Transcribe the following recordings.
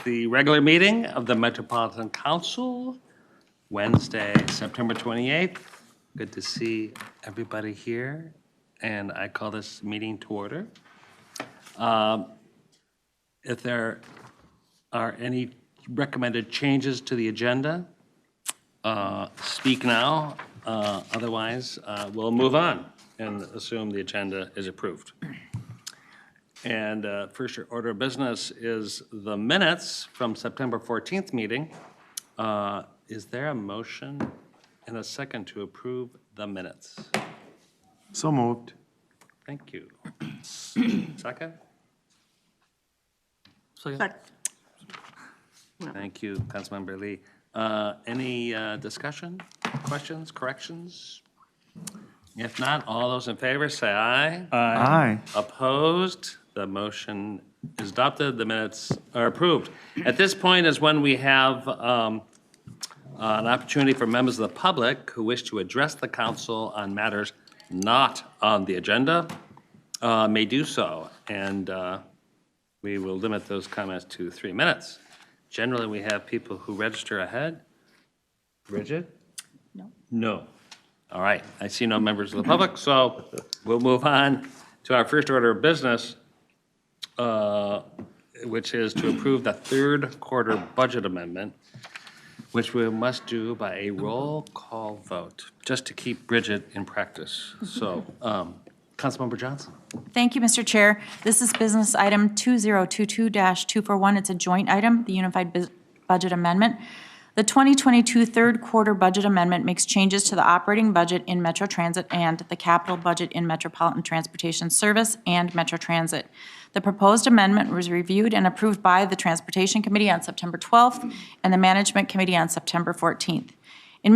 the regular meeting of the Metropolitan Council, Wednesday, September 28th. Good to see everybody here, and I call this meeting to order. If there are any recommended changes to the agenda, speak now. Otherwise, we'll move on and assume the agenda is approved. And first order of business is the minutes from September 14th meeting. Is there a motion and a second to approve the minutes? So moved. Thank you. Second? Second. Thank you, Councilmember Lee. Any discussion, questions, corrections? If not, all those in favor say aye. Aye. Opposed? The motion is adopted. The minutes are approved. At this point is when we have an opportunity for members of the public who wish to address the council on matters not on the agenda may do so. And we will limit those comments to 3 minutes. Generally, we have people who register ahead. Bridget? No. No. All right. I see no members of the public, so we'll move on to our first order of business, which is to approve the third quarter budget amendment, which we must do by a roll call vote, just to keep Bridget in practice. So, Councilmember Johnson. Thank you, Mr. Chair. This is business item 2022-241. It's a joint item, the Unified Budget Amendment. The 2022 third quarter budget amendment makes changes to the operating budget in Metro Transit and the capital budget in Metropolitan Transportation Service and Metro Transit. The proposed amendment was reviewed and approved by the Transportation Committee on September 12th and the Management Committee on September 14th. In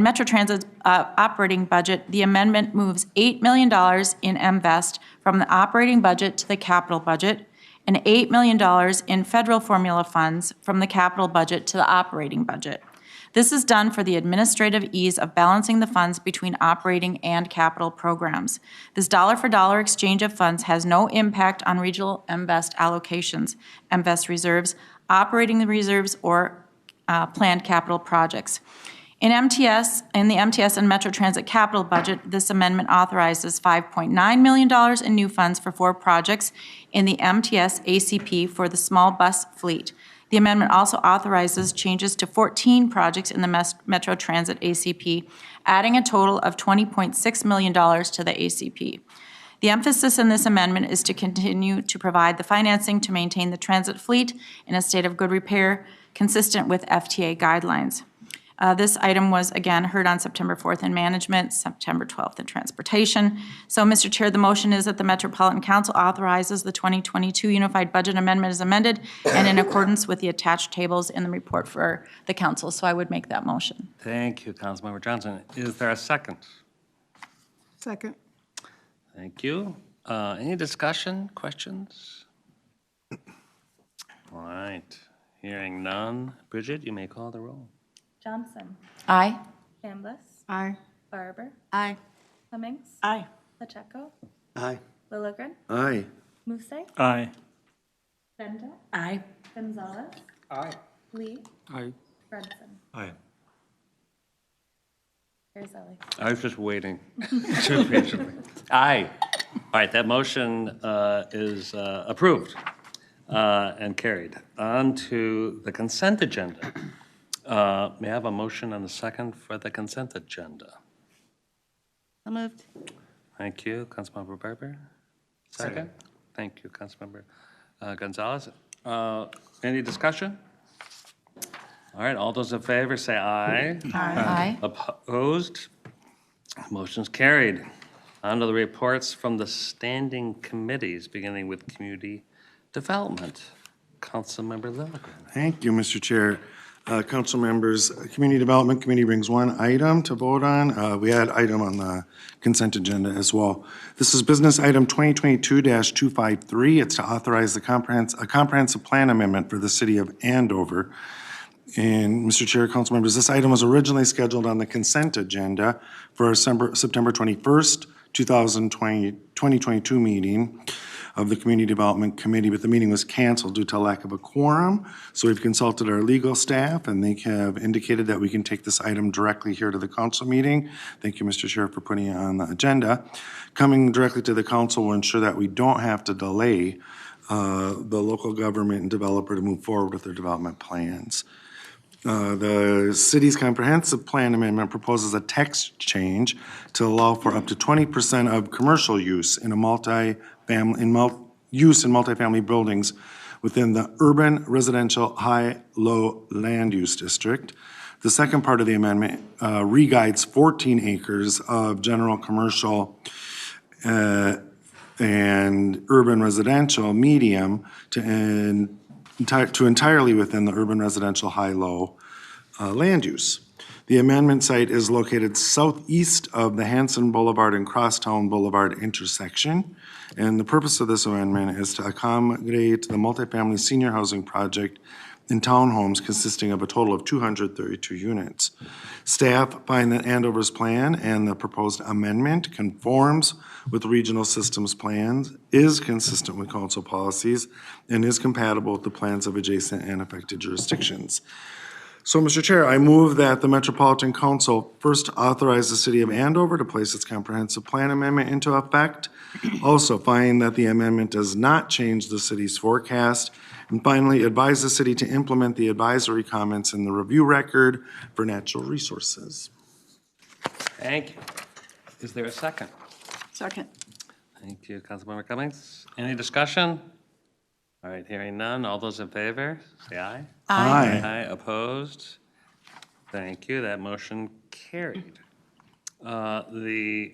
Metro Transit's operating budget, the amendment moves $8 million in MVEST from the operating budget to the capital budget, and $8 million in federal formula funds from the capital budget to the operating budget. This is done for the administrative ease of balancing the funds between operating and capital programs. This dollar-for-dollar exchange of funds has no impact on regional MVEST allocations, MVEST reserves, operating reserves, or planned capital projects. In the MTS and Metro Transit capital budget, this amendment authorizes $5.9 million in new funds for 4 projects in the MTS ACP for the small bus fleet. The amendment also authorizes changes to 14 projects in the Metro Transit ACP, adding a total of $20.6 million to the ACP. The emphasis in this amendment is to continue to provide the financing to maintain the transit fleet in a state of good repair, consistent with FTA guidelines. This item was, again, heard on September 4th in Management, September 12th in Transportation. So, Mr. Chair, the motion is that the Metropolitan Council authorizes the 2022 Unified Budget Amendment as amended and in accordance with the attached tables in the report for the Council. So I would make that motion. Thank you, Councilmember Johnson. Is there a second? Second. Thank you. Any discussion, questions? All right. Hearing none. Bridget, you may call the roll. Johnson. Aye. Chambliss. Aye. Barber. Aye. Cummings. Aye. Pacheco. Aye. Lilligren. Aye. Muse. Aye. Benda. Aye. Gonzalez. Aye. Lee. Aye. Fredson. Aye. Here's Ellie. I was just waiting too patiently. Aye. All right, that motion is approved and carried. On to the consent agenda. May I have a motion and a second for the consent agenda? So moved. Thank you, Councilmember Barber. Second. Thank you, Councilmember Gonzalez. Any discussion? All right, all those in favor say aye. Aye. Opposed? Motion's carried. On to the reports from the standing committees, beginning with community development. Councilmember Lilligren. Thank you, Mr. Chair. Council members, Community Development Committee brings one item to vote on. We had item on the consent agenda as well. This is business item 2022-253. It's to authorize a comprehensive plan amendment for the city of Andover. And Mr. Chair, council members, this item was originally scheduled on the consent agenda for our September 21st, 2022 meeting. of the Community Development Committee, but the meeting was canceled due to lack of a quorum. So we've consulted our legal staff, and they have indicated that we can take this item directly here to the council meeting. Thank you, Mr. Chair, for putting it on the agenda. Coming directly to the council will ensure that we don't have to delay the local government and developer to move forward with their development plans. The city's comprehensive plan amendment proposes a text change to allow for up to 20% of commercial use in multifamily buildings within the urban residential high-low land use district. The second part of the amendment re-guides 14 acres of general commercial and urban residential medium to entirely within the urban residential high-low land use. The amendment site is located southeast of the Hanson Boulevard and Crosstown Boulevard intersection. And the purpose of this amendment is to accommodate the multifamily senior housing project in townhomes consisting of a total of 232 units. Staff find that Andover's plan and the proposed amendment conforms with regional systems plans, is consistent with council policies, and is compatible with the plans of adjacent and affected jurisdictions. So, Mr. Chair, I move that the Metropolitan Council first authorize the City of Andover to place its comprehensive plan amendment into effect. Also, find that the amendment does not change the city's forecast. And finally, advise the city to implement the advisory comments in the review record for natural resources. Thank you. Is there a second? Second. Thank you, Councilmember Cummings. Any discussion? All right, hearing none. All those in favor, say aye. Aye. Aye, opposed? Thank you, that motion carried. The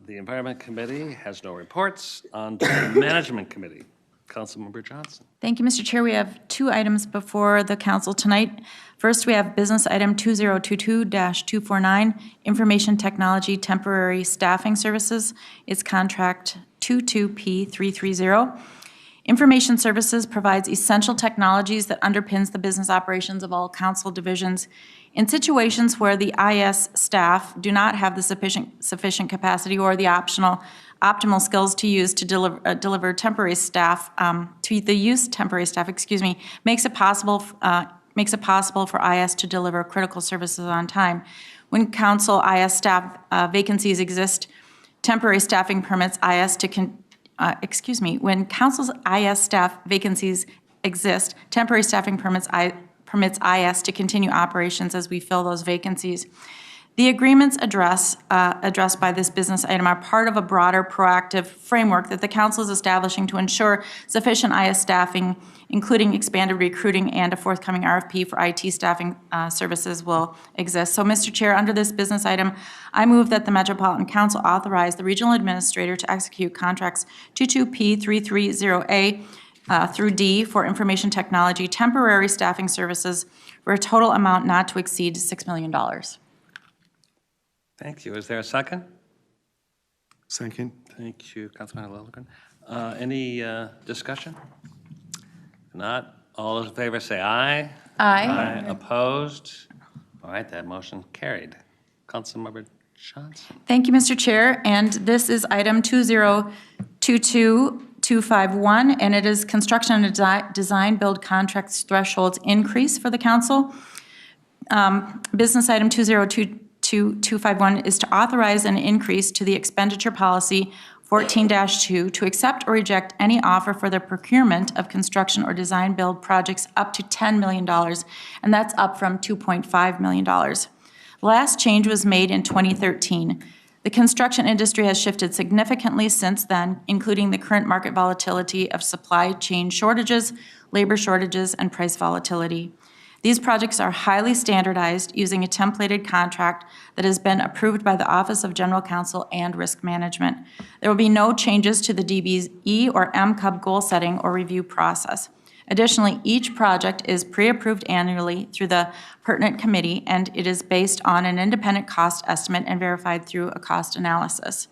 Environment Committee has no reports. On to the Management Committee. Councilmember Johnson. Thank you, Mr. Chair. We have 2 items before the council tonight. First, we have business item 2022-249, Information Technology Temporary Staffing Services. It's contract 22P330. Information Services provides essential technologies that underpins the business operations of all council divisions. In situations where the IS staff do not have the sufficient capacity or the optimal skills to use to deliver temporary staff, makes it possible for IS to deliver critical services on time. When council IS staff vacancies exist, temporary staffing permits IS to when council's IS staff vacancies exist, temporary staffing permits IS to continue operations as we fill those vacancies. The agreements addressed by this business item are part of a broader proactive framework that the council is establishing to ensure sufficient IS staffing, including expanded recruiting and a forthcoming RFP for IT staffing services will exist. So, Mr. Chair, under this business item, I move that the Metropolitan Council authorize the regional administrator to execute contracts 22P330A through D for information technology temporary staffing services for a total amount not to exceed $6 million. Thank you. Is there a second? Second. Thank you, Councilman Lilligren. Any discussion? If not, all those in favor say aye. Aye. Opposed? All right, that motion carried. Councilmember Johnson. Thank you, Mr. Chair, and this is item 2022-251, and it is construction and design build contracts thresholds increase for the council. Business item 2022-251 is to authorize an increase to the expenditure policy 14-2 to accept or reject any offer for the procurement of construction or design build projects up to $10 million, and that's up from $2.5 million. The last change was made in 2013. The construction industry has shifted significantly since then, including the current market volatility of supply chain shortages, labor shortages, and price volatility. These projects are highly standardized using a templated contract that has been approved by the Office of General Counsel and Risk Management. There will be no changes to the DBE or MCUB goal setting or review process. Additionally, each project is pre-approved annually through the pertinent committee, and it is based on an independent cost estimate and verified through a cost analysis.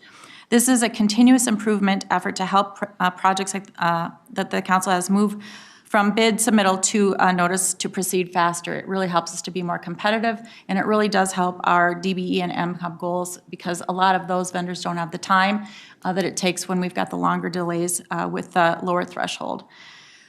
This is a continuous improvement effort to help projects that the council has move from bid submittal to notice to proceed faster. It really helps us to be more competitive, and it really does help our DBE and MCOP goals, because a lot of those vendors don't have the time that it takes when we've got the longer delays with the lower threshold.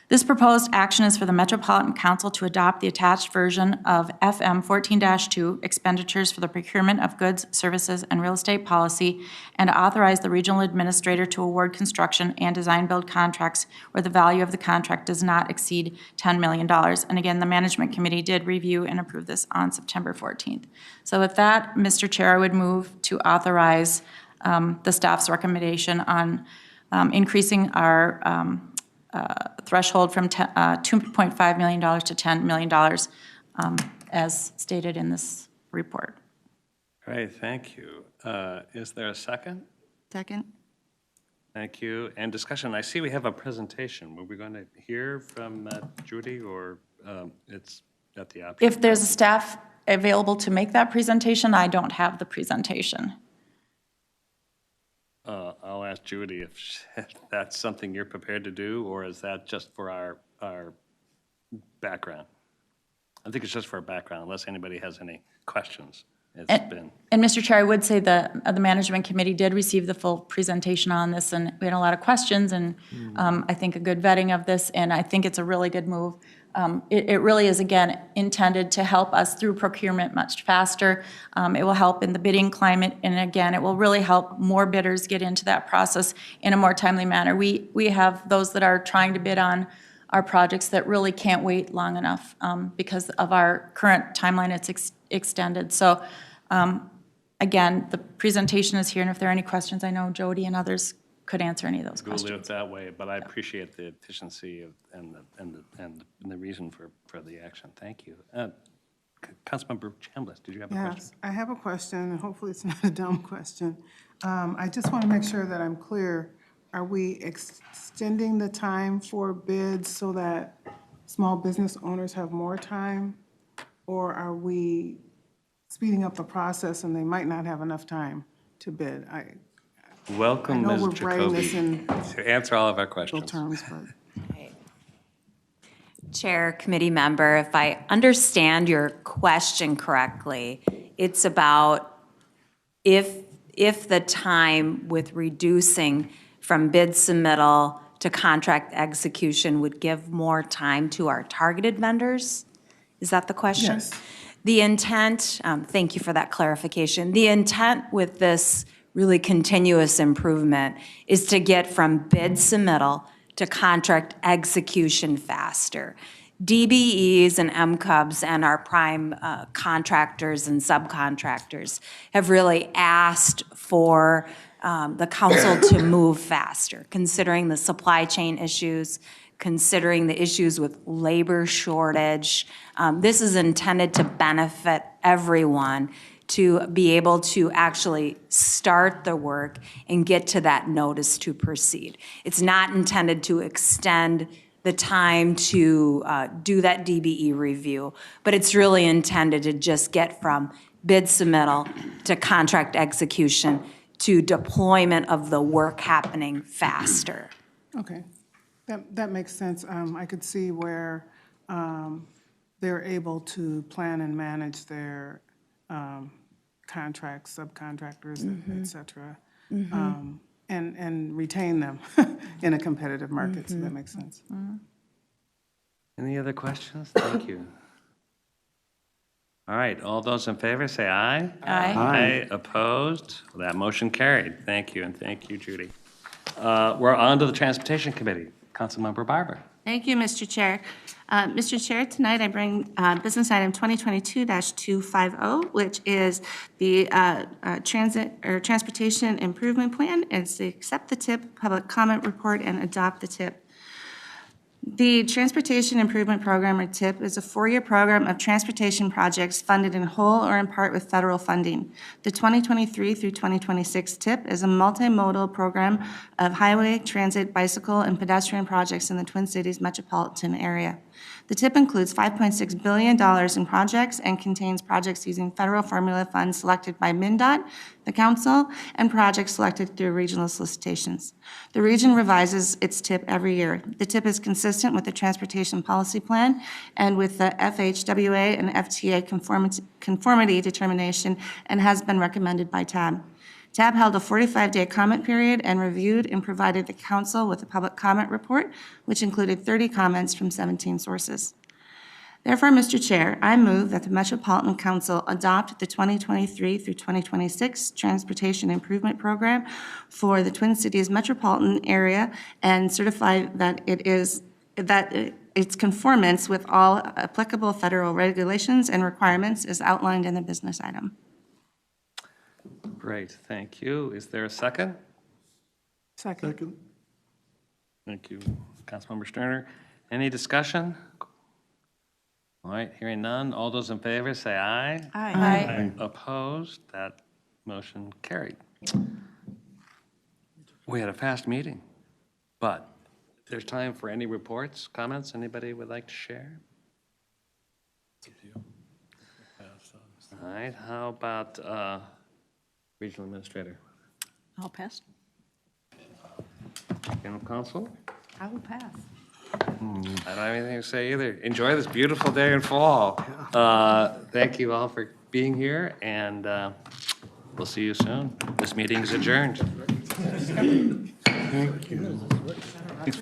This proposed action is for the Metropolitan Council to adopt the attached version of FM 14-2, expenditures for the procurement of goods, services, and real estate policy, and to authorize the regional administrator to award construction and design-build contracts where the value of the contract does not exceed $10 million. And again, the Management Committee did review and approve this on September 14th. So with that, Mr. Chair, I would move to authorize the staff's recommendation on increasing our threshold from $2.5 million to $10 million, as stated in this report. Great, thank you. Is there a second? Second. Thank you. And discussion, I see we have a presentation. Were we going to hear from Judy, or it's at the option? If there's a staff available to make that presentation, I don't have the presentation. I'll ask Judy if that's something you're prepared to do, or is that just for our background? I think it's just for our background, unless anybody has any questions. And Mr. Chair, I would say the Management Committee did receive the full presentation on this, and we had a lot of questions, and I think a good vetting of this, and I think it's a really good move. It really is, again, intended to help us through procurement much faster. It will help in the bidding climate, and again, it will really help more bidders get into that process in a more timely manner. We have those that are trying to bid on our projects that really can't wait long enough because of our current timeline. It's extended. So again, the presentation is here, and if there are any questions, I know Jody and others could answer any of those questions. We'll leave it that way, but I appreciate the efficiency and the reason for the action. Thank you. Councilmember Chambliss, did you have a question? Yes, I have a question, and hopefully it's not a dumb question. I just want to make sure that I'm clear. Are we extending the time for bids so that small business owners have more time? Or are we speeding up the process and they might not have enough time to bid? Welcome, I know Ms. we're writing this Jacoby, in to answer all of our real questions. terms, but. Chair, committee member, if I understand your question correctly, it's about if the time with reducing from bid submittal to contract execution would give more time to our targeted vendors? Is that the question? Yes. The intent, thank you for that clarification. The intent with this really continuous improvement is to get from bid submittal to contract execution faster. DBEs and MCUBs and our prime contractors and subcontractors have really asked for the council to move faster, considering the supply chain issues, considering the issues with labor shortage. This is intended to benefit everyone to be able to actually start the work and get to that notice to proceed. It's not intended to extend the time to do that DBE review, but it's really intended to just get from bid submittal to contract execution to deployment of the work happening faster. Okay, that makes sense. I could see where they're able to plan and manage their contracts, subcontractors, et cetera, and retain them in a competitive market, so that makes sense. Any other questions? Thank you. All right, all those in favor, say aye. Aye. Aye, opposed? That motion carried. Thank you, and thank you, Judy. We're on to the Transportation Committee. Councilmember Barber. Thank you, Mr. Chair. Mr. Chair, tonight I bring business item 2022-250, which is the Transportation Improvement Plan. It's to accept the TIP, public comment report, and adopt the TIP. The Transportation Improvement Program, or TIP, is a four-year program of transportation projects funded in whole or in part with federal funding. The 2023 through 2026 TIP is a multimodal program of highway, transit, bicycle, and pedestrian projects in the Twin Cities metropolitan area. The TIP includes $5.6 billion in projects and contains projects using federal formula funds selected by MnDOT, the council, and projects selected through regional solicitations. The region revises its TIP every year. The TIP is consistent with the Transportation Policy Plan and with the FHWA and FTA conformity determination and has been recommended by TAB. TAB held a 45-day comment period and reviewed and provided the council with a public comment report, which included 30 comments from 17 sources. Therefore, Mr. Chair, I move that the Metropolitan Council adopt the 2023 through 2026 Transportation Improvement Program for the Twin Cities metropolitan area and certify that its conformance with all applicable federal regulations and requirements is outlined in the business item. Great, thank you. Is there a second? Second. Thank you, Councilmember Sterner. Any discussion? All right, hearing none. All those in favor, say aye. Aye. Opposed? That motion carried. We had a fast meeting, but there's time for any reports, comments anybody would like to share? All right, how about Regional Administrator? I'll pass. General Counsel? I will pass. I don't have anything to say either. Enjoy this beautiful day in fall. Thank you all for being here, and we'll see you soon. This meeting is adjourned. Thank you.